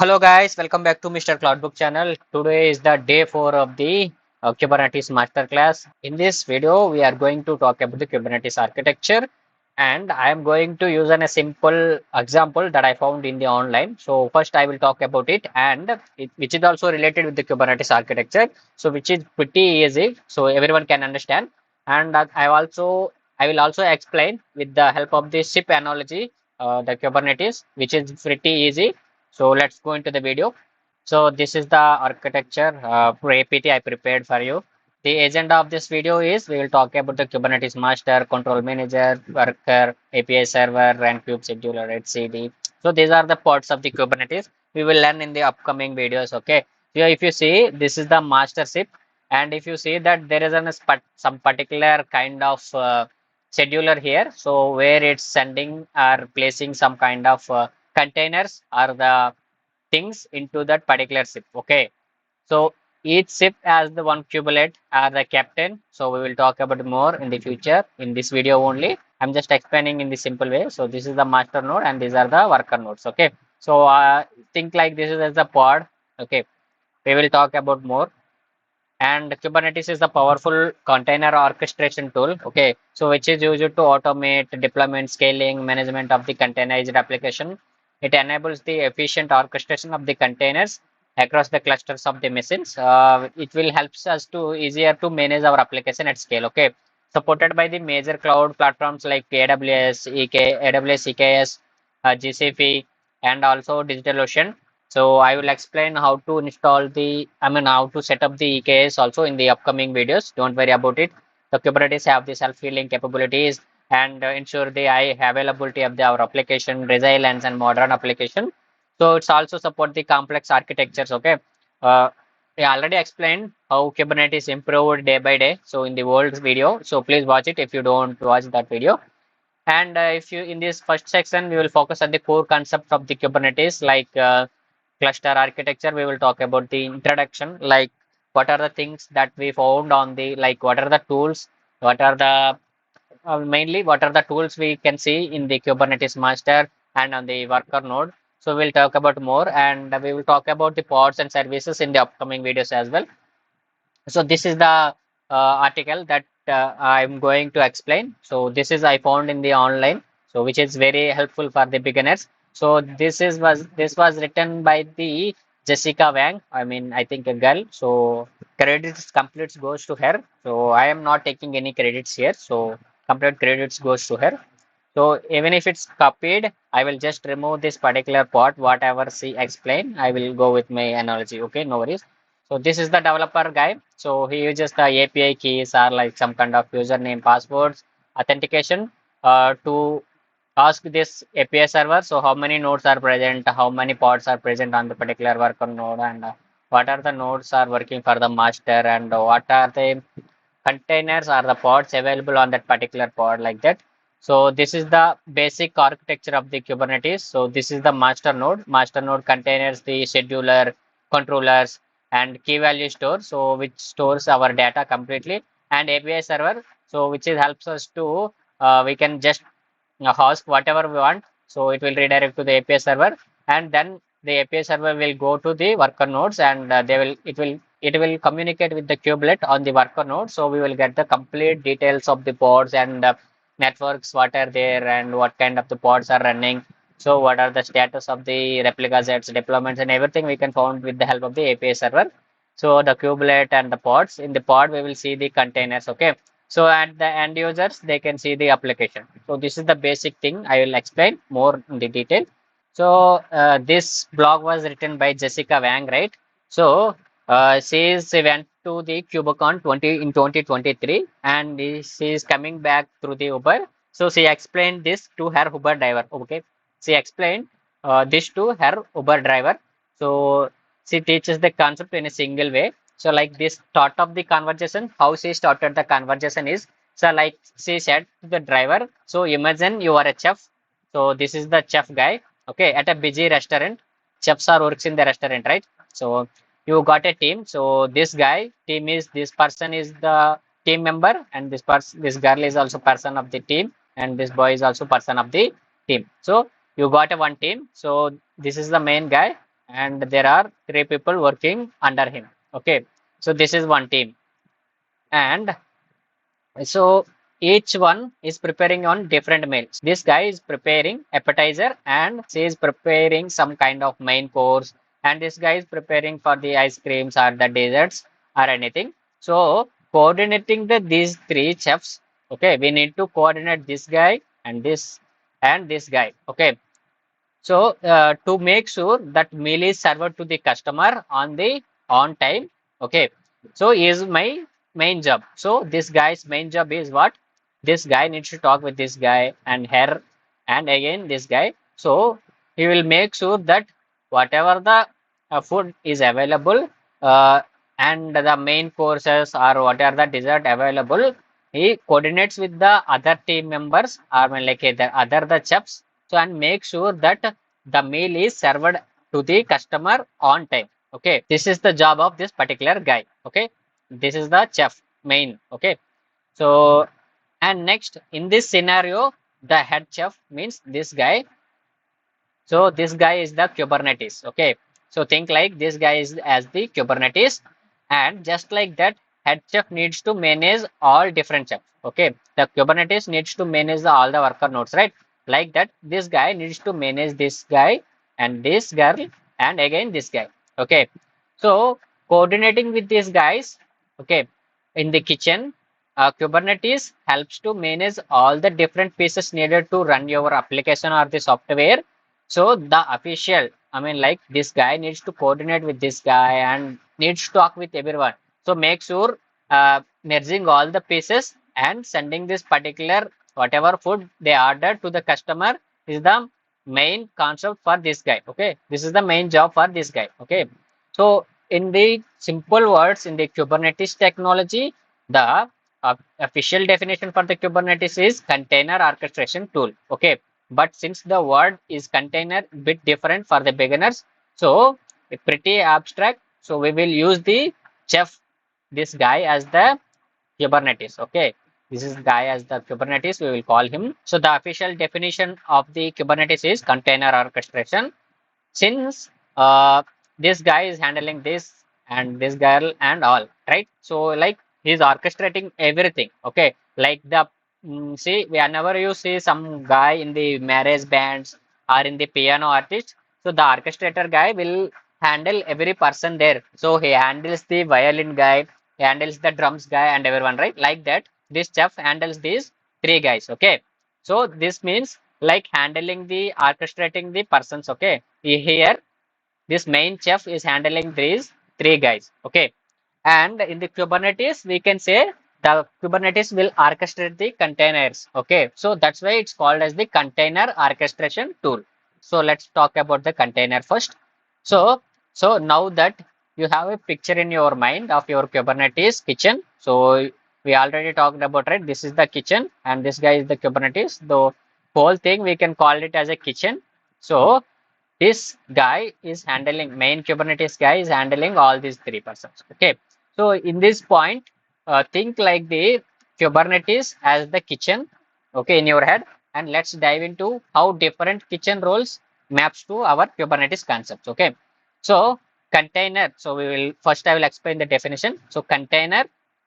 Hello guys, welcome back to Mr. Cloudbook channel. Today is the day 4 of the Kubernetes masterclass. In this video, we are going to talk about the Kubernetes architecture, and I am going to use a simple example that I found in the online. So first I will talk about it, and which is also related with the Kubernetes architecture. So which is pretty easy, so everyone can understand. And I will also explain with the help of the ship analogy, the Kubernetes, which is pretty easy. So let's go into the video. So this is the architecture for APT I prepared for you. The agenda of this video is we will talk about the Kubernetes master, control manager, worker, API server, and kube scheduler, etcd. So these are the parts of the Kubernetes we will learn in the upcoming videos. Okay. So if you see, this is the master ship, and if you see that there is some particular kind of scheduler here, so where it's sending or placing some kind of containers or the things into that particular ship. Okay, so each ship has the one kubelet as the captain. So we will talk about more in the future in this video only. I'm just explaining in the simple way. So this is the master node and these are the worker nodes. Okay, so think like this is as a pod. Okay, we will talk about more. And Kubernetes is the powerful container orchestration tool. Okay, so which is used to automate deployment, scaling, management of the containerized application. It enables the efficient orchestration of the containers across the clusters of the machines. It will helps us to easier to manage our application at scale. Okay, supported by the major cloud platforms like AWS EKS, GCP, and also DigitalOcean. So I will explain how to install how to set up the EKS also in the upcoming videos. Don't worry about it. The Kubernetes have the self-healing capabilities and ensure the high availability of our application, resilience and modern application. So it's also support the complex architectures. Okay. Uh, I already explained how Kubernetes improved day by day. So in the world's video, so please watch it if you don't watch that video. And if you in this first section, we will focus on the core concept of the Kubernetes, like cluster architecture. We will talk about the introduction, like what are the things that we found on the, like what are the tools, what are the mainly what are the tools we can see in the Kubernetes master and on the worker node. So we'll talk about more, and we will talk about the pods and services in the upcoming videos as well. So this is the article that I'm going to explain. So this is I found in the online, so which is very helpful for the beginners. So this was written by the Jessica Wang. I mean, I think a girl. So credits completes goes to her. So I am not taking any credits here. So complete credits goes to her. So even if it's copied, I will just remove this particular part. Whatever she explained, I will go with my analogy. Okay, no worries. So this is the developer guy. So he uses the API keys or like some kind of username, passwords, authentication to ask this API server. So how many nodes are present, how many pods are present on the particular worker node, and what are the nodes are working for the master, and what are the containers or the pods available on that particular pod, like that. So this is the basic architecture of the Kubernetes. So this is the master node. Master node contains the scheduler, controllers, and key value store. So which stores our data completely, and API server. So which is helps us to we can just ask whatever we want. So it will redirect to the API server, and then the API server will go to the worker nodes, and it will communicate with the kubelet on the worker node. So we will get the complete details of the pods and networks, what are there, and what kind of the pods are running. So what are the status of the replica sets, deployments, and everything we can found with the help of the API server. So the kubelet and the pods. In the pod, we will see the containers. Okay. So at the end users, they can see the application. So this is the basic thing. I will explain more in the detail. So this blog was written by Jessica Wang, right? So she went to the KubeCon 20 in 2023, and she is coming back through the Uber. So she explained this to her Uber driver. Okay, she explained this to her Uber driver. So she teaches the concept in a single way. So like this start of the conversation, how she started the conversation is, so like she said to the driver, so imagine you are a chef. So this is the chef guy. Okay, at a busy restaurant, chefs are works in the restaurant, right? So you got a team. So this guy team is, this person is the team member, and this girl is also person of the team, and this boy is also person of the team. So you got a one team. So this is the main guy. and there are three people working under him. Okay, so this is one team, and so each one is preparing on different meals. This guy is preparing appetizer and she is preparing some kind of main course, and this guy is preparing for the ice creams or the desserts or anything. So coordinating these three chefs, okay, we need to coordinate this guy and this guy. Okay, so to make sure that meal is served to the customer on time, okay. So is my main job. So this guy's main job is what? This guy needs to talk with this guy and her and again this guy. So he will make sure that whatever the food is available uh, and the main courses or whatever the dessert available, he coordinates with the other team members or like the other the chefs, so and make sure that the meal is served to the customer on time. Okay, this is the job of this particular guy. Okay, this is the chef main. Okay, so and next in this scenario, the head chef means this guy. So this guy is the Kubernetes. Okay. So think like this guy is as the Kubernetes, and just like that, head chef needs to manage all different chefs. Okay. The Kubernetes needs to manage all the worker nodes, right? Like that, this guy needs to manage this guy and this girl and again this guy. Okay. So coordinating with these guys, okay, in the kitchen, Kubernetes helps to manage all the different pieces needed to run your application or the software. So the official, I mean, like this guy needs to coordinate with this guy and needs to talk with everyone. So make sure merging all the pieces and sending this particular whatever food they order to the customer is the main concept for this guy. Okay, this is the main job for this guy. Okay, so in the simple words, in the Kubernetes technology, the official definition for the Kubernetes is container orchestration tool. Okay, but since the word is container bit different for the beginners, so it's pretty abstract, so we will use the chef, this guy as the Kubernetes. Okay, this is guy as the Kubernetes, we will call him. So the official definition of the Kubernetes is container orchestration. Since this guy is handling this and this girl and all, right? So like he's orchestrating everything. Okay, like the see, whenever you see some guy in the marriage bands or in the piano artist, so the orchestrator guy will handle every person there. So he handles the violin guy, he handles the drums guy and everyone, right? Like that, this chef handles these three guys. Okay, so this means like handling the orchestrating the persons. Okay, here this main chef is handling these three guys. Okay, and in the Kubernetes we can say the Kubernetes will orchestrate the containers. Okay, so that's why it's called as the container orchestration tool. So let's talk about the container first. So now that you have a picture in your mind of your Kubernetes kitchen, so we already talked about, right? This is the kitchen and this guy is the Kubernetes. The whole thing we can call it as a kitchen. So this guy is handling, main Kubernetes guy is handling all these three persons. Okay, so in this point, think like the Kubernetes as the kitchen. Okay, in your head, and let's dive into how different kitchen roles maps to our Kubernetes concepts. Okay, so container. So we will first I will explain the definition. So container,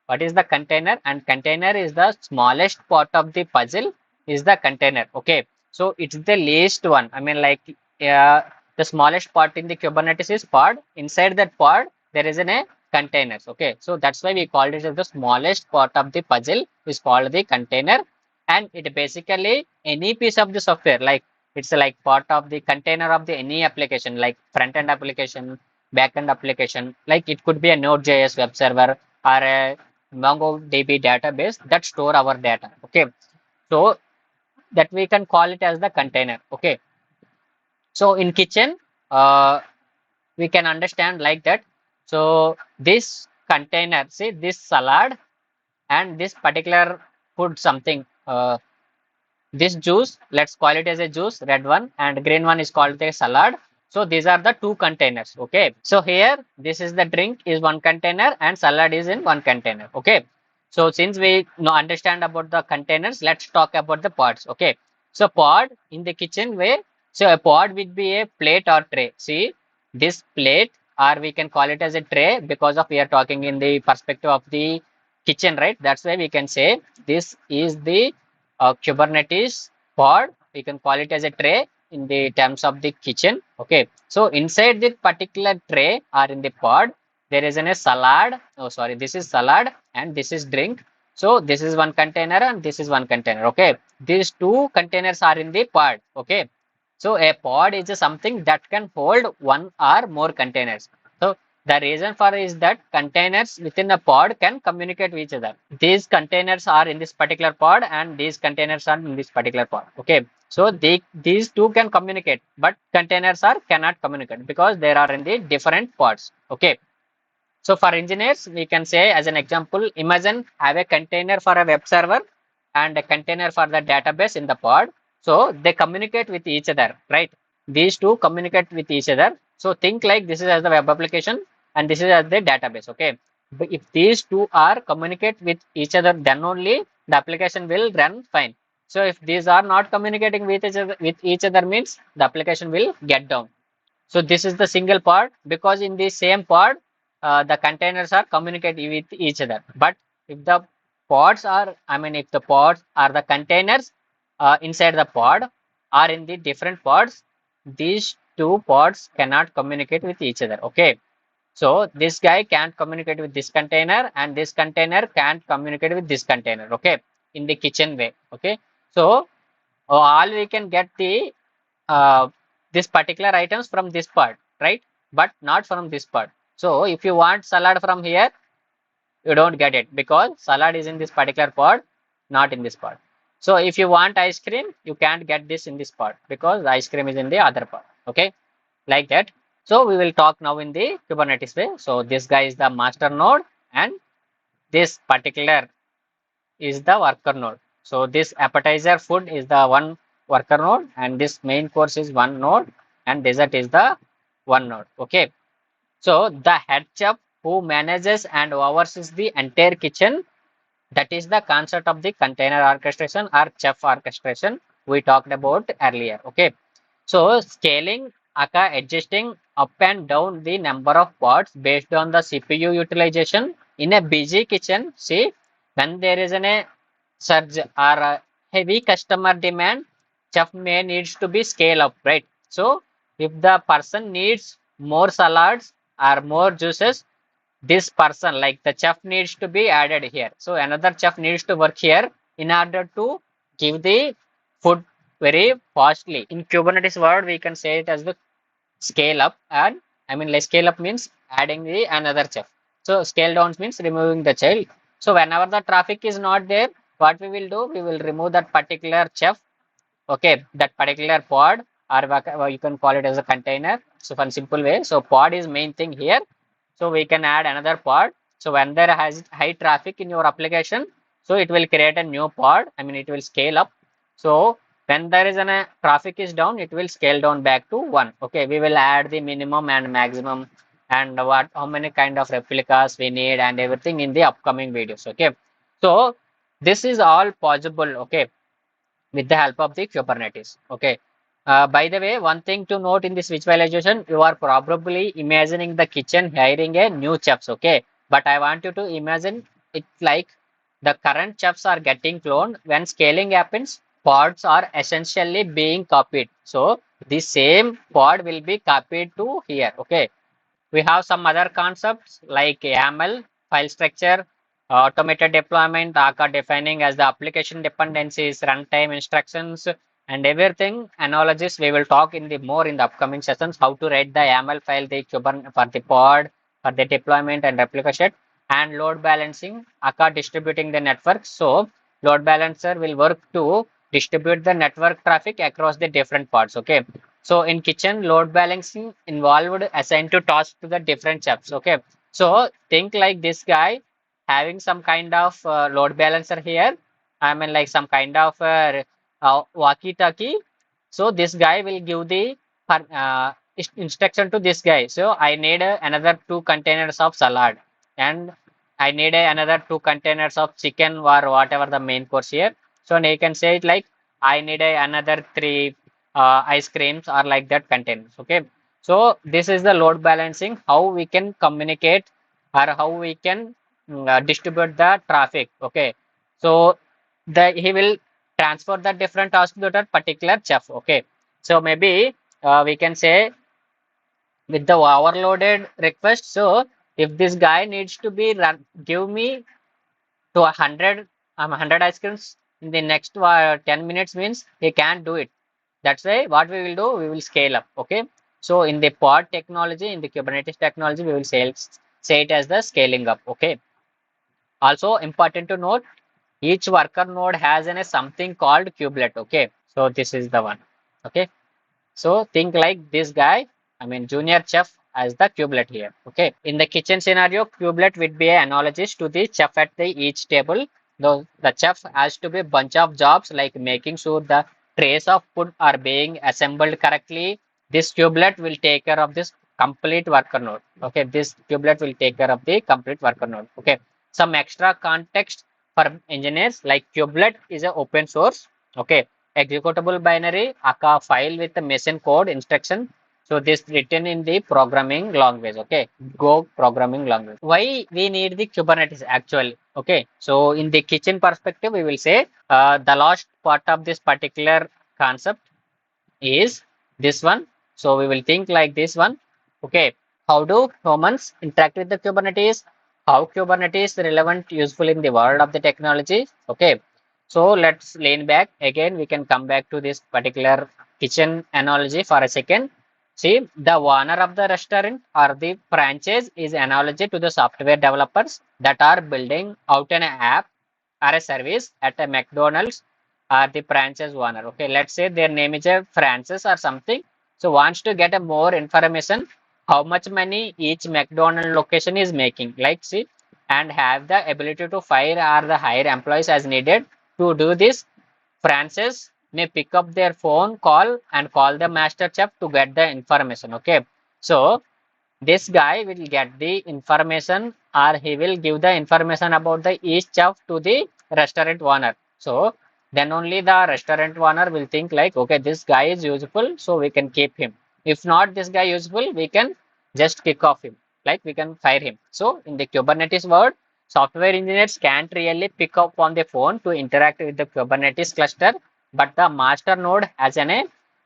what is the container? And container is the smallest part of the puzzle is the container. Okay, so it's the least one. I mean, like the smallest part in the Kubernetes is pod. Inside that pod, there is a containers. Okay, so that's why we called it as the smallest part of the puzzle is called the container, and it basically any piece of the software, like it's like part of the container of the any application, like front end application, back end application, like it could be a Node.js web server or a MongoDB database that store our data. Okay, so that we can call it as the container. Okay, so in kitchen, we can understand like that. So this container, see this salad and this particular food something, this juice, let's call it as a juice, red one, and green one is called the salad. So these are the two containers. Okay, so here this is the drink is one container and salad is in one container. Okay, so since we know understand about the containers, let's talk about the pods. Okay, so pod in the kitchen way, so a pod would be a plate or tray. See, this plate, or we can call it as a tray, because of we are talking in the perspective of the kitchen, right? That's why we can say this is the Kubernetes pod. We can call it as a tray in the terms of the kitchen. Okay, so inside this particular tray or in the pod, there is a salad. Oh, sorry, this is salad and this is drink. So this is one container and this is one container. Okay, these two containers are in the pod. Okay, so a pod is something that can hold one or more containers. So the reason for is that containers within a pod can communicate with each other. These containers are in this particular pod and these containers are in this particular pod. Okay, so these two can communicate, but containers are cannot communicate because they are in the different pods. Okay, so for engineers, we can say as an example, imagine have a container for a web server and a container for the database in the pod. So they communicate with each other, right? These two communicate with each other. So think like this is as the web application and this is as the database. Okay. But if these two are communicate with each other, then only the application will run fine. So if these are not communicating with each other means the application will get down. So this is the single pod because in the same pod, the containers are communicating with each other. But if the pods are, I mean, if the pods are the containers inside the pod are in the different pods, these two pods cannot communicate with each other. Okay. So this guy can't communicate with this container and this container can't communicate with this container. Okay. In the kitchen way. Okay. So all we can get the uh, this particular items from this part, right? But not from this part. So if you want salad from here, you don't get it because salad is in this particular pot, not in this pot. So if you want ice cream, you can't get this in this pot because the ice cream is in the other pot. Okay, like that. So we will talk now in the Kubernetes way. So this guy is the master node and this particular is the worker node. So this appetizer food is the one worker node and this main course is one node and dessert is the one node. Okay. So the head chef who manages and oversees the entire kitchen, that is the concept of the container orchestration or chef orchestration we talked about earlier. Okay. So scaling, aka adjusting up and down the number of pods based on the CPU utilization in a busy kitchen. See, when there is a surge or a heavy customer demand, chef may needs to be scale up, right? So if the person needs more salads or more juices, this person like the chef needs to be added here. So another chef needs to work here in order to give the food very fastly. In Kubernetes world, we can say it as the scale up, and I mean like scale up means adding the another chef. So scale down means removing the child. So whenever the traffic is not there, what we will do, we will remove that particular chef. Okay, that particular pod or you can call it as a container. So for simple way, so pod is main thing here. So we can add another pod. So when there has high traffic in your application, so it will create a new pod. I mean it will scale up. So when there is a traffic is down, it will scale down back to one. Okay, we will add the minimum and maximum and what how many kind of replicas we need and everything in the upcoming videos. Okay, so this is all possible. Okay, with the help of the Kubernetes. Okay. By the way, one thing to note in this visualization, you are probably imagining the kitchen hiring a new chefs. Okay. But I want you to imagine it like the current chefs are getting cloned. When scaling happens, pods are essentially being copied. So the same pod will be copied to here. Okay. We have some other concepts like YAML, file structure, automated deployment, aka defining as the application dependencies, runtime instructions, and everything. Analogies we will talk in the more in the upcoming sessions. How to write the YAML file, the Kubernetes for the pod, for the deployment and replication, and load balancing, aka distributing the network. So load balancer will work to distribute the network traffic across the different pods. Okay, so in kitchen, load balancing involved assigned to task to the different chefs. Okay. So think like this guy having some kind of load balancer here. I mean like some kind of walkie-talkie. So this guy will give the instruction to this guy. So I need another two containers of salad and I need another two containers of chicken or whatever the main course here. So you can say it like I need another three ice creams or like that containers. Okay, So this is the load balancing, how we can communicate or how we can distribute the traffic. Okay, so the he will transfer the different tasks to that particular chef. Okay, so maybe we can say with the overloaded request. So if this guy needs to be run, give me to 100 ice creams in the next 10 minutes means he can't do it. That's why what we will do, we will scale up. Okay. So in the pod technology, in the Kubernetes technology, we will say it as the scaling up. Okay. Also important to note, each worker node has a something called kubelet. Okay. So this is the one. Okay. So think like this guy, I mean junior chef as the kubelet here. Okay. In the kitchen scenario, kubelet would be an analogist to the chef at the each table. Though the chef has to be bunch of jobs like making sure the trays of food are being assembled correctly. This kubelet will take care of this complete worker node. Okay. This kubelet will take care of the complete worker node. Okay. Some extra context for engineers like kubelet is a open source. Okay, executable binary aka file with the machine code instruction. So this written in the programming language. Okay, Go programming language. Why we need the Kubernetes actually? Okay, so in the kitchen perspective, we will say the last part of this particular concept is this one. So we will think like this one. Okay, how do humans interact with the Kubernetes? How Kubernetes relevant useful in the world of the technology? Okay, so let's lean back again. We can come back to this particular kitchen analogy for a second. See, the owner of the restaurant or the franchise is analogy to the software developers that are building out an app or a service at a McDonald's or the franchise owner. Okay, let's say their name is a Francis or something. So wants to get a more information how much money each McDonald location is making. Like see, and have the ability to fire or the hire employees as needed. To do this, Francis may pick up their phone call and call the master chef to get the information. Okay, so this guy will get the information or he will give the information about the each chef to the restaurant owner. So then only the restaurant owner will think like, okay, this guy is useful, so we can keep him. If not this guy useful, we can just kick off him, like we can fire him. So in the Kubernetes world, software engineers can't really pick up on the phone to interact with the Kubernetes cluster, but the master node has an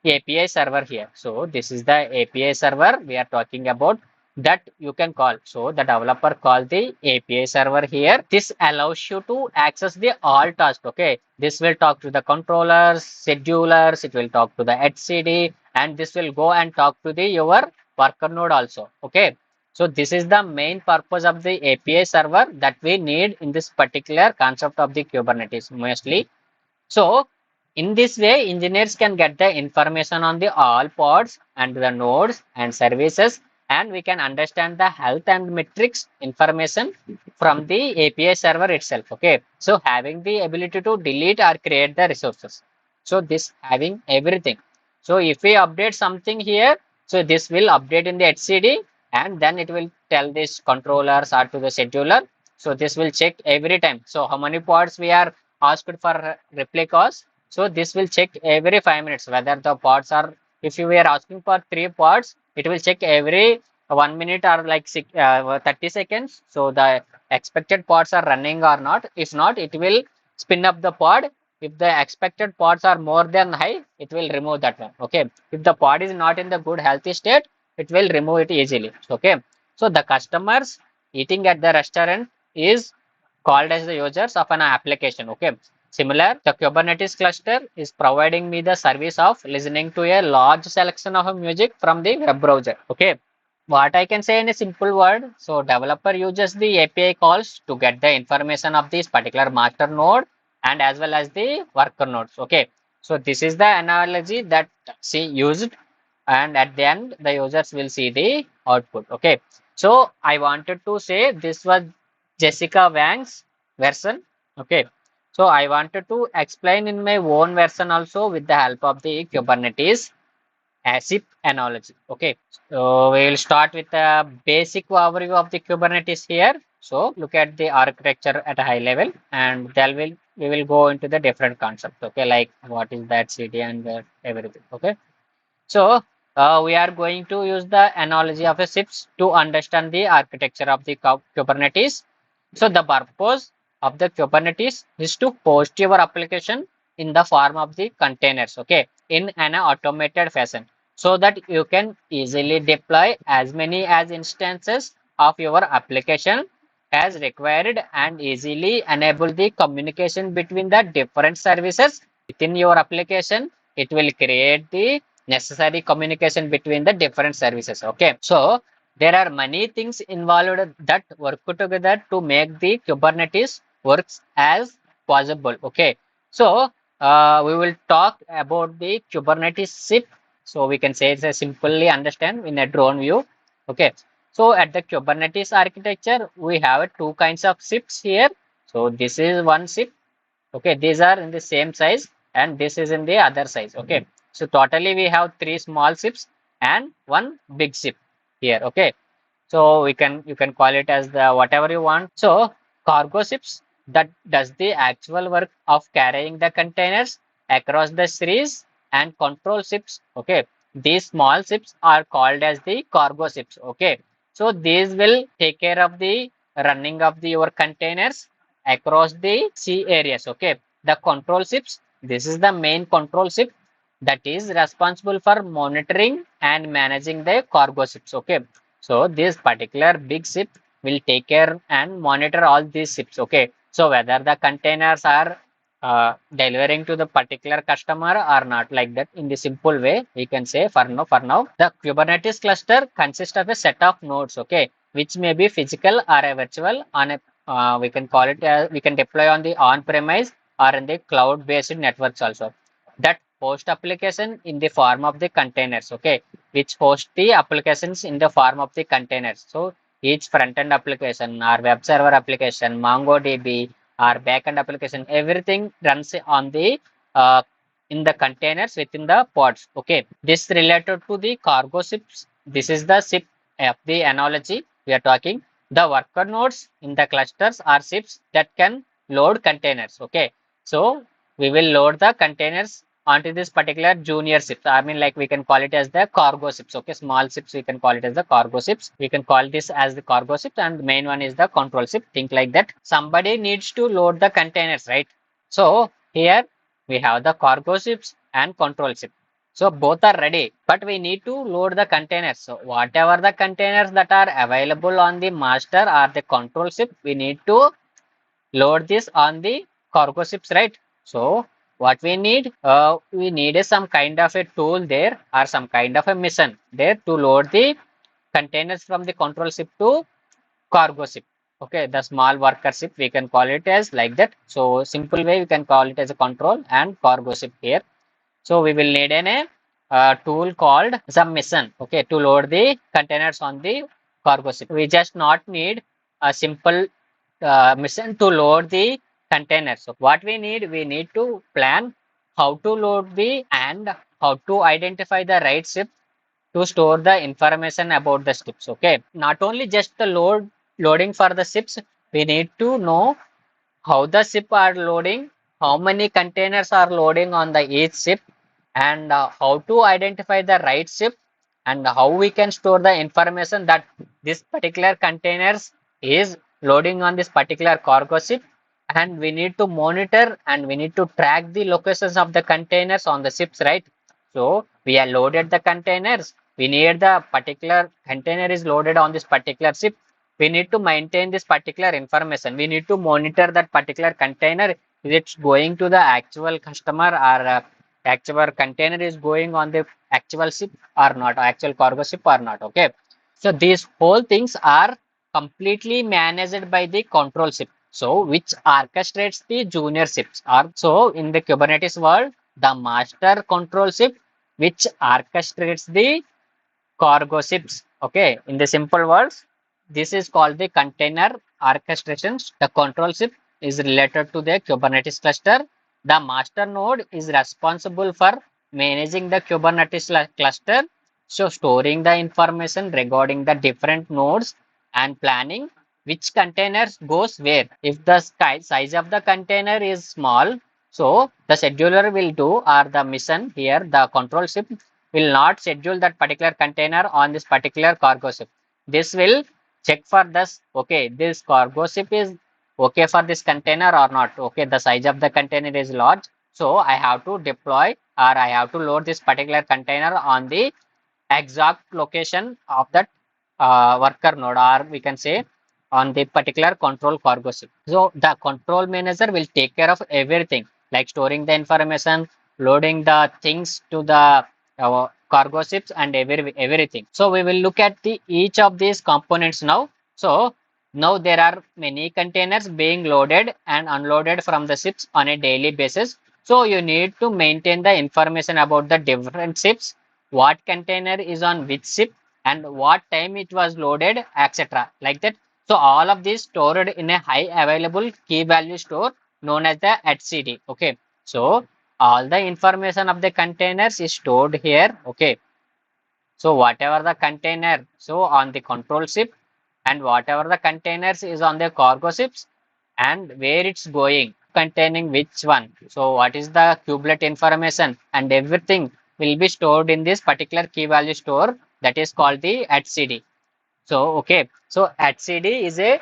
API server here. So this is the API server we are talking about that you can call. So the developer call the API server here. This allows you to access the all tasks. Okay, this will talk to the controllers, schedulers. It will talk to the etcd, and this will go and talk to the your worker node also. Okay, so this is the main purpose of the API server that we need in this particular concept of the Kubernetes mostly. So in this way, engineers can get the information on the all pods and the nodes and services, and we can understand the health and metrics information from the API server itself. Okay, so having the ability to delete or create the resources. So this having everything. So if we update something here, so this will update in the HCD, and then it will tell this controllers or to the scheduler. So this will check every time. So how many pods we are asked for replicas. So this will check every 5 minutes whether the pods are, if you were asking for 3 pods, it will check every 1 minute or like 30 seconds. So the expected pods are running or not. If not, it will spin up the pod. If the expected pods are more than high, it will remove that one. Okay. If the pod is not in the good healthy state, it will remove it easily. Okay. So the customers eating at the restaurant is called as the users of an application. Okay. Similar, the Kubernetes cluster is providing me the service of listening to a large selection of music from the web browser. Okay. What I can say in a simple word, so developer uses the API calls to get the information of this particular master node and as well as the worker nodes. Okay. So this is the analogy that she used, and at the end the users will see the output. Okay, so I wanted to say this was Jessica Wang's version. Okay, so I wanted to explain in my own version also with the help of the Kubernetes ASIP analogy. Okay, so we will start with a basic overview of the Kubernetes here. So look at the architecture at a high level, and then we will go into the different concepts. Okay, like what is that cd and everything. Okay, so we are going to use the analogy of a ships to understand the architecture of the Kubernetes. So the purpose of the Kubernetes is to host your application in the form of the containers, okay, in an automated fashion, so that you can easily deploy as many as instances of your application as required and easily enable the communication between the different services within your application. It will create the necessary communication between the different services. Okay, so there are many things involved that work together to make the Kubernetes works as possible. Okay, so we will talk about the Kubernetes ship. So we can say it's a simply understand in a drone view. Okay, so at the Kubernetes architecture, we have two kinds of ships here. So this is one ship. Okay, these are in the same size and this is in the other size. Okay, so totally we have three small ships and one big ship here. Okay, so we can you can call it as the whatever you want. So cargo ships that does the actual work of carrying the containers across the seas, and control ships. Okay, these small ships are called as the cargo ships. Okay, so these will take care of the running of the your containers across the sea areas. Okay, the control ships, this is the main control ship that is responsible for monitoring and managing the cargo ships. Okay, so this particular big ship will take care and monitor all these ships. Okay, so whether the containers are delivering to the particular customer or not, like that. In the simple way, we can say for now, the Kubernetes cluster consists of a set of nodes. Okay, which may be physical or a virtual on a we can call it we can deploy on the on-premise or in the cloud-based networks also, that host application in the form of the containers. Okay, which host the applications in the form of the containers. So each front-end application or web server application, MongoDB or backend application, everything runs on the uh, in the containers within the pods. Okay, this related to the cargo ships. This is the ship of the analogy we are talking. The worker nodes in the clusters are ships that can load containers. Okay, so we will load the containers onto this particular junior ships. I mean, like we can call it as the cargo ships. Okay, small ships we can call it as the cargo ships. We can call this as the cargo ships, and the main one is the control ship. Think like that. Somebody needs to load the containers, right? So here we have the cargo ships and control ship. So both are ready, but we need to load the containers. So whatever the containers that are available on the master or the control ship, we need to load this on the cargo ships, right? So what we need is some kind of a tool there or some kind of a mission there to load the containers from the control ship to cargo ship. Okay, the small worker ship we can call it as like that. So simple way we can call it as a control and cargo ship here. So we will need a tool called submission, okay, to load the containers on the cargo ship. We just not need a simple mission to load the containers. So what we need to plan how to load the and how to identify the right ship to store the information about the ships. Okay, not only just the loading for the ships, we need to know how the ship are loading, how many containers are loading on the each ship, and how to identify the right ship, and how we can store the information that this particular containers is loading on this particular cargo ship, and we need to monitor and we need to track the locations of the containers on the ships, right? So we are loaded the containers, we need the particular container is loaded on this particular ship, we need to maintain this particular information, we need to monitor that particular container, is it going to the actual customer or actual container is going on the actual ship or not, actual cargo ship or not. Okay, so these whole things are completely managed by the control ship, so which orchestrates the junior ships. Or so in the Kubernetes world, the master control ship which orchestrates the cargo ships. Okay, in the simple words, this is called the container orchestrations. The control ship is related to the Kubernetes cluster. The master node is responsible for managing the Kubernetes cluster, so storing the information regarding the different nodes and planning which containers goes where. If the size of the container is small, so the scheduler will do, or the mission here, the control ship will not schedule that particular container on this particular cargo ship. This will check for this, okay, this cargo ship is okay for this container or not. Okay, the size of the container is large, so I have to deploy or I have to load this particular container on the exact location of that worker node, or we can say on the particular control cargo ship. So the control manager will take care of everything like storing the information, loading the things to the cargo ships and everything. So we will look at the each of these components now. So now there are many containers being loaded and unloaded from the ships on a daily basis. So you need to maintain the information about the different ships, what container is on which ship and what time it was loaded, etc. Like that. So all of this stored in a high available key value store known as the HCD. Okay. So all the information of the containers is stored here. Okay. So whatever the container, so on the control ship and whatever the containers is on the cargo ships and where it's going, containing which one. So what is the kubelet information and everything will be stored in this particular key value store that is called the HCD. So, okay. So, HCD is a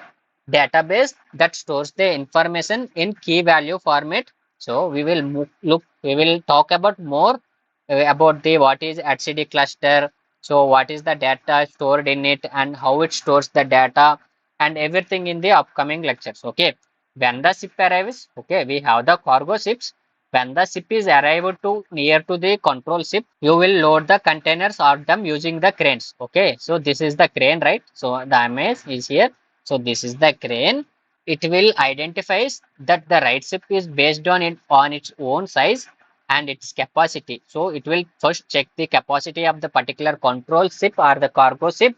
database that stores the information in key value format. So, we will we will talk about more about the what is HCD cluster. So, what is the data stored in it and how it stores the data and everything in the upcoming lectures. Okay. When the ship arrives, okay, we have the cargo ships. When the ship is arrived to near to the control ship, you will load the containers of them using the cranes. Okay, so this is the crane, right? So the image is here. So this is the crane. It will identify that the right ship is based on it on its own size and its capacity. So it will first check the capacity of the particular control ship or the cargo ship.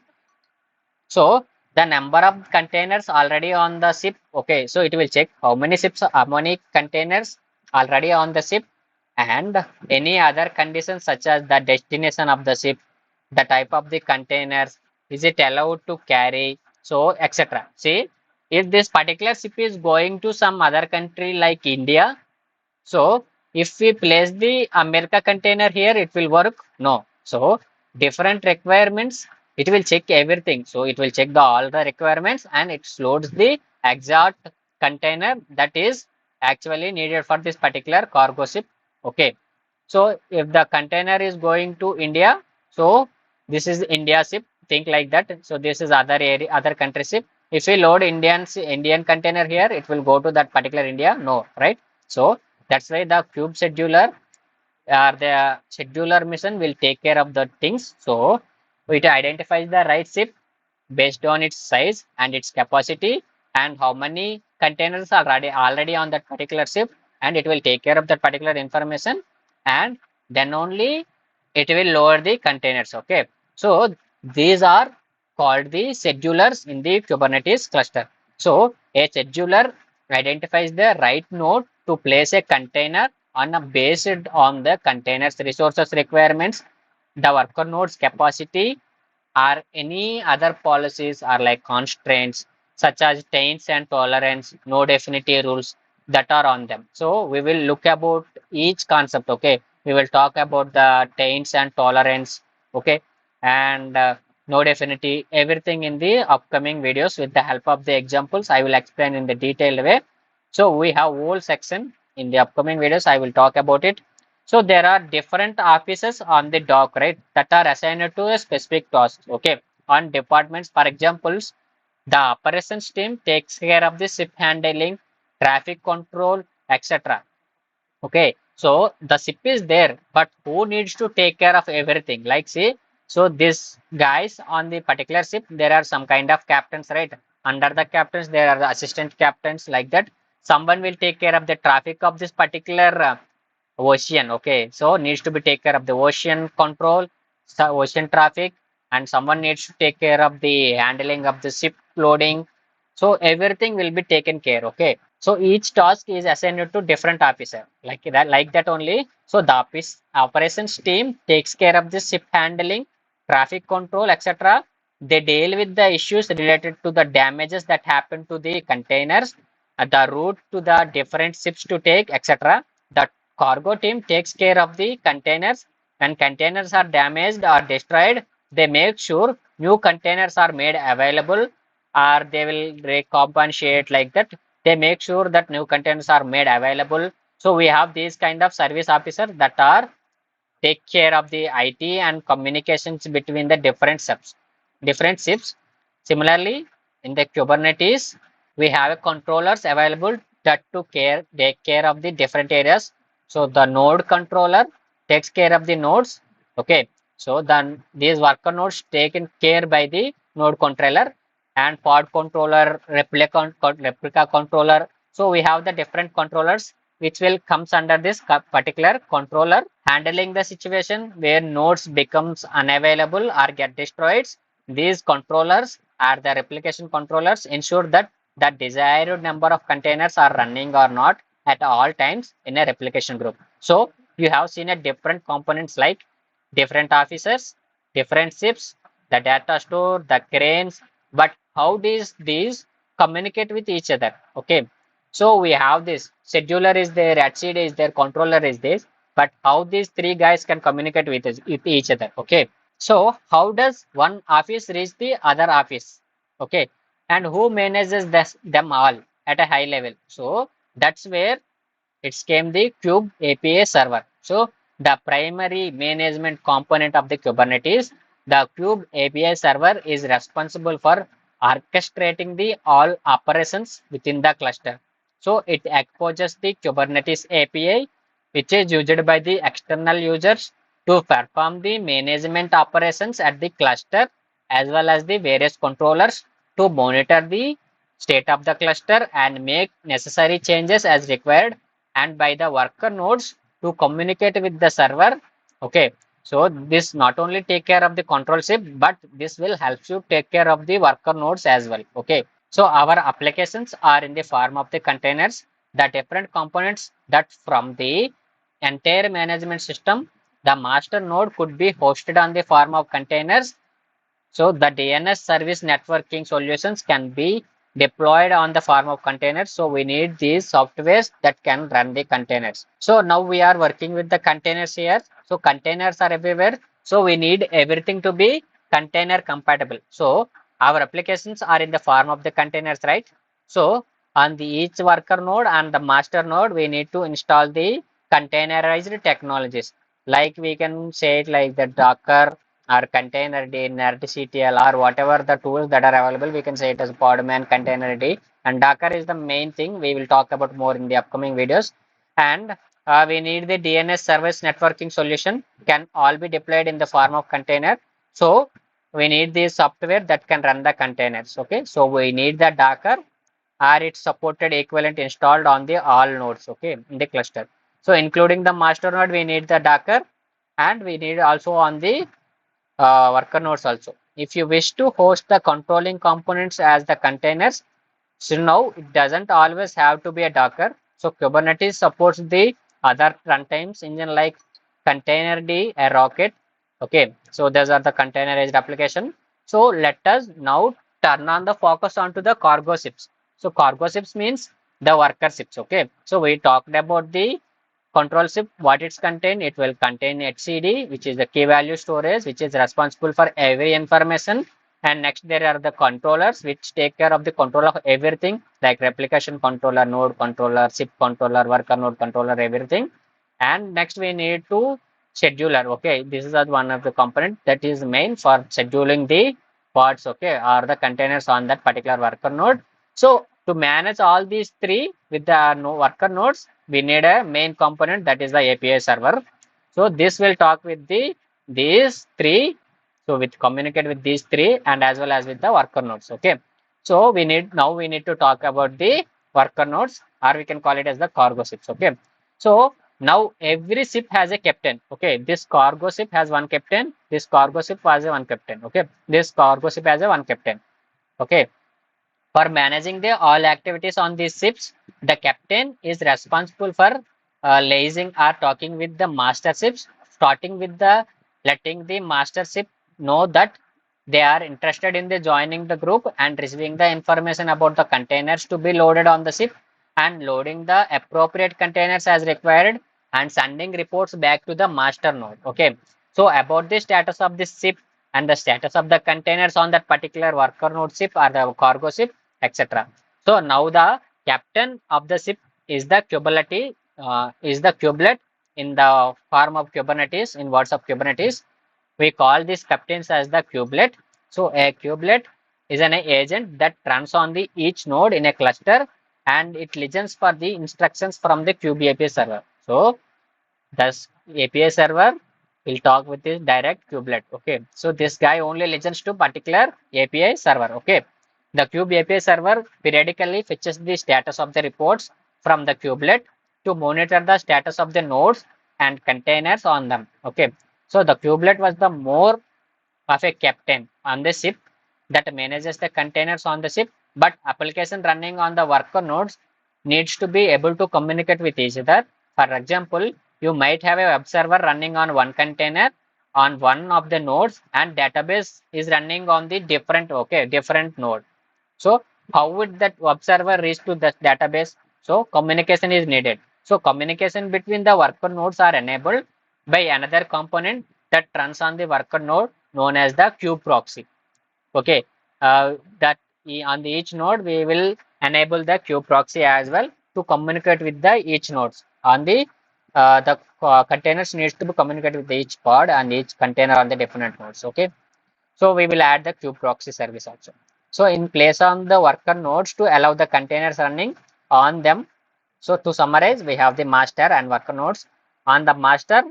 So the number of containers already on the ship. Okay, so it will check how many ships, how many containers already on the ship, and any other conditions such as the destination of the ship, the type of the containers, is it allowed to carry, so etc. See, if this particular ship is going to some other country like India, so if we place the America container here, it will work? No. So different requirements, it will check everything. So it will check the all the requirements and it loads the exact container that is actually needed for this particular cargo ship. Okay. So if the container is going to India, so this is India ship. Think like that. So this is other area, other country ship. If we load Indian container here, it will go to that particular India. No, right? So that's why the cube scheduler or the scheduler mission will take care of the things. So it identifies the right ship based on its size and its capacity and how many containers are already on that particular ship, and it will take care of that particular information and then only it will lower the containers. Okay, so these are called the schedulers in the Kubernetes cluster. So a scheduler identifies the right node to place a container on a based on the container's resources requirements, the worker node's capacity, or any other policies are like constraints such as taints and tolerance, no definite rules that are on them. So we will look about each concept. Okay, we will talk about the taints and tolerance. Okay, and no definite everything in the upcoming videos with the help of the examples. I will explain in the detailed way. So we have whole section in the upcoming videos. I will talk about it. So there are different offices on the dock, right, that are assigned to a specific task. Okay, on departments, for examples, the operations team takes care of the ship handling, traffic control, etc. Okay, so the ship is there, but who needs to take care of everything? Like, see, so this guys on the particular ship, there are some kind of captains, right? Under the captains, there are the assistant captains, like that. Someone will take care of the traffic of this particular ocean. Okay, so needs to be take care of the ocean control, ocean traffic, and someone needs to take care of the handling of the ship loading. So everything will be taken care. Okay, so each task is assigned to different officer, like that only. So the office operations team takes care of the ship handling, traffic control, etc. They deal with the issues related to the damages that happen to the containers, the route to the different ships to take, etc. The cargo team takes care of the containers when containers are damaged or destroyed, they make sure new containers are made available, or they will recompensate like that. They make sure that new containers are made available. So we have these kind of service officers that are take care of the IT and communications between the different subs, different ships. Similarly, in the Kubernetes, we have controllers available that to take care of the different areas. So the node controller takes care of the nodes. Okay, so then these worker nodes taken care by the node controller, and pod controller, replica controller. So we have the different controllers which will comes under this particular controller, handling the situation where nodes becomes unavailable or get destroyed. These controllers are the replication controllers ensure that the desired number of containers are running or not at all times in a replication group. So you have seen a different components like different officers, different ships, the data store, the cranes, but how these communicate with each other? Okay, so we have this scheduler is there, HCD is there, controller is this, but how these three guys can communicate with each other? Okay, so how does one office reach the other office? Okay, and who manages them all at a high level? So that's where it's came the Kube API server. So the primary management component of the Kubernetes, the Kube API server is responsible for orchestrating the all operations within the cluster. So it exposes the Kubernetes API, which is used by the external users to perform the management operations at the cluster as well as the various controllers to monitor the state of the cluster and make necessary changes as required, and by the worker nodes to communicate with the server. Okay, so this not only take care of the control ship, but this will help you take care of the worker nodes as well. Okay, so our applications are in the form of the containers, the different components that from the entire management system. The master node could be hosted on the form of containers, so the DNS service networking solutions can be deployed on the form of containers. So we need these softwares that can run the containers. So now we are working with the containers here. So containers are everywhere. So we need everything to be container compatible. So our applications are in the form of the containers, right? So on the each worker node and the master node, we need to install the containerized technologies. Like we can say it like the Docker or containerd, nerdctl, or whatever the tools that are available, we can say it as podman, containerd, and Docker is the main thing we will talk about more in the upcoming videos. And we need the DNS service networking solution can all be deployed in the form of container. So we need the software that can run the containers. Okay, so we need the Docker or its supported equivalent installed on the all nodes, okay, in the cluster. So including the master node, we need the Docker, and we need also on the worker nodes also. If you wish to host the controlling components as the containers, so now it doesn't always have to be a Docker. So Kubernetes supports the other runtimes engine like Containerd, a Rocket. Okay, so those are the containerized application. So let us now turn on the focus onto the cargo ships. So cargo ships means the worker ships. Okay, so we talked about the control ship, what it's contain. It will contain HCD, which is the key value storage, which is responsible for every information. And next there are the controllers which take care of the control of everything like replication controller, node controller, ship controller, worker node controller, everything. And next we need to scheduler. Okay, this is one of the component that is main for scheduling the pods, okay, or the containers on that particular worker node. So to manage all these three with the worker nodes, we need a main component that is the API server. So this will talk with these three. So with communicate with these three and as well as with the worker nodes. Okay. So we need to talk about the worker nodes, or we can call it as the cargo ships. Okay. So now every ship has a captain. Okay. This cargo ship has one captain. This cargo ship has a one captain. Okay. This cargo ship has a one captain. Okay. For managing the all activities on these ships, the captain is responsible for liaising or talking with the master ships, starting with the letting the master ship know that they are interested in the joining the group and receiving the information about the containers to be loaded on the ship and loading the appropriate containers as required and sending reports back to the master node. Okay. So about the status of this ship and the status of the containers on that particular worker node ship or the cargo ship, etc. So now the captain of the ship is the kubelet in the form of Kubernetes, in words of Kubernetes. We call these captains as the kubelet. So a kubelet is an agent that runs on the each node in a cluster, and it listens for the instructions from the kube API server. So thus API server will talk with this direct kubelet. Okay. So this guy only listens to particular API server. Okay. The kube API server periodically fetches the status of the reports from the kubelet to monitor the status of the nodes and containers on them. Okay. So the kubelet was the more of a captain on the ship that manages the containers on the ship, but application running on the worker nodes needs to be able to communicate with each other. For example, you might have a web server running on one container on one of the nodes, and database is running on the different node. So how would that web server reach to the database? So communication is needed. So communication between the worker nodes are enabled by another component that runs on the worker node known as the kube proxy. Okay, that on the each node we will enable the kube proxy as well to communicate with the each nodes. On the containers needs to be communicate with each pod and each container on the different nodes. Okay, so we will add the kube proxy service also. So in place on the worker nodes to allow the containers running on them. So to summarize, we have the master and worker nodes. On the master,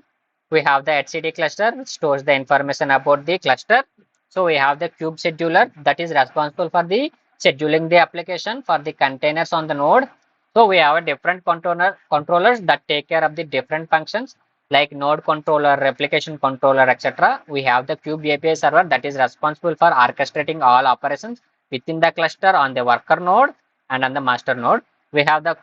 we have the etcd cluster, which stores the information about the cluster. So we have the kube scheduler that is responsible for the scheduling the application for the containers on the node. So we have a different controllers that take care of the different functions like node controller, replication controller, etc. We have the kube API server that is responsible for orchestrating all operations within the cluster on the worker node and on the master node. We have the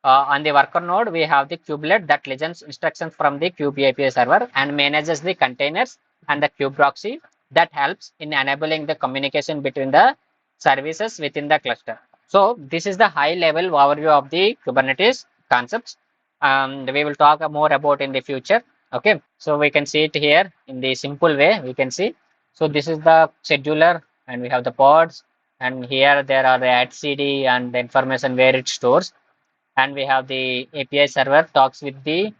on the worker node, we have the kubelet that listens instructions from the kube API server and manages the containers, and the kube proxy that helps in enabling the communication between the services within the cluster. So this is the high level overview of the Kubernetes concepts. We will talk more about in the future. Okay, so we can see it here in the simple way. We can see. So this is the scheduler, and we have the pods, and here there are the etcd and the information where it stores, and we have the API server talks with the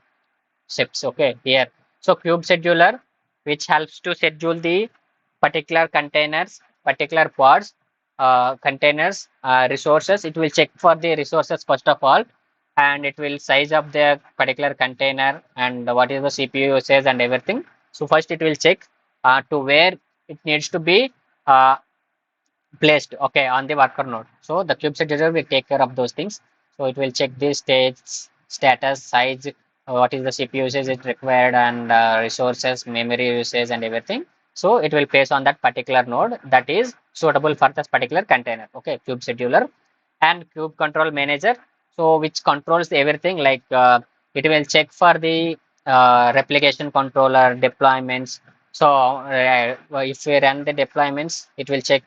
ships. Okay, here. So kube scheduler, which helps to schedule the particular containers, particular pods, containers, resources. It will check for the resources first of all, and it will size up the particular container and what is the CPU usage and everything. So first it will check to where it needs to be placed, okay, on the worker node. So the kube scheduler will take care of those things. So it will check the status, size, what is the CPU usage it required, and resources, memory usage, and everything. So it will place on that particular node that is suitable for this particular container. Okay, kube scheduler and kube control manager. So which controls everything, like it will check for the replication controller deployments. So if we run the deployments, it will check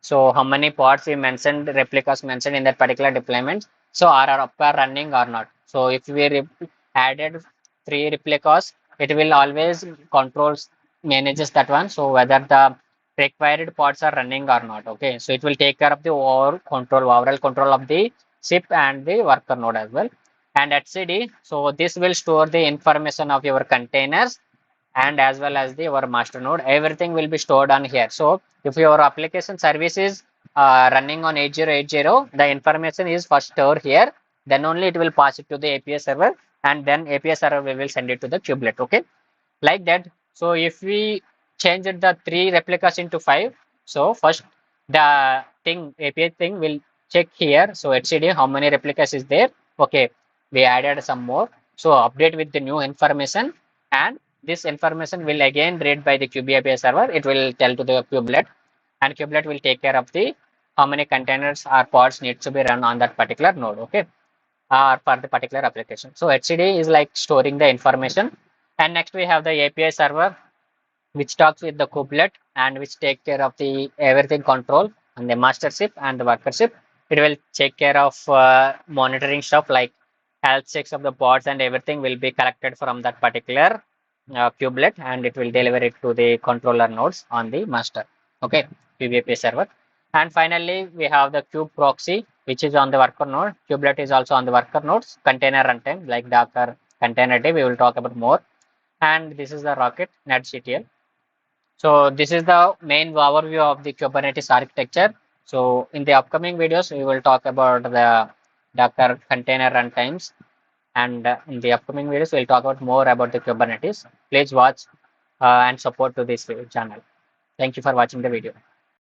so how many pods we mentioned, replicas mentioned in that particular deployment. So are up are running or not. So if we added 3 replicas, it will always controls manages that one. So whether the required pods are running or not. Okay. So it will take care of the overall control of the ship and the worker node as well. And at CD, so this will store the information of your containers and as well as the our master node. Everything will be stored on here. So if your application service is running on 8080, the information is first stored here, then only it will pass it to the API server, and then API server will send it to the kubelet. Okay, like that. So if we change the 3 replicas into 5, so first the thing API thing will check here. So HCD how many replicas is there. Okay, we added some more. So update with the new information, and this information will again read by the kube API server. It will tell to the kubelet, and kubelet will take care of the how many containers or pods needs to be run on that particular node. Okay, or for the particular application. So HCD is like storing the information, and next we have the API server, which talks with the kubelet and which take care of the everything control on the mastership and the workership. It will take care of monitoring stuff like health checks of the pods, and everything will be collected from that particular kubelet, and it will deliver it to the controller nodes on the master. Okay, PBAP server. And finally, we have the kube proxy, which is on the worker node. Kubelet is also on the worker nodes. Container runtime like Docker, container day, we will talk about more. And this is the Rocket netctl. So this is the main overview of the Kubernetes architecture. So in the upcoming videos, we will talk about the Docker container runtimes, and in the upcoming videos, we'll talk about more about the Kubernetes. Please watch and support to this channel. Thank you for watching the video.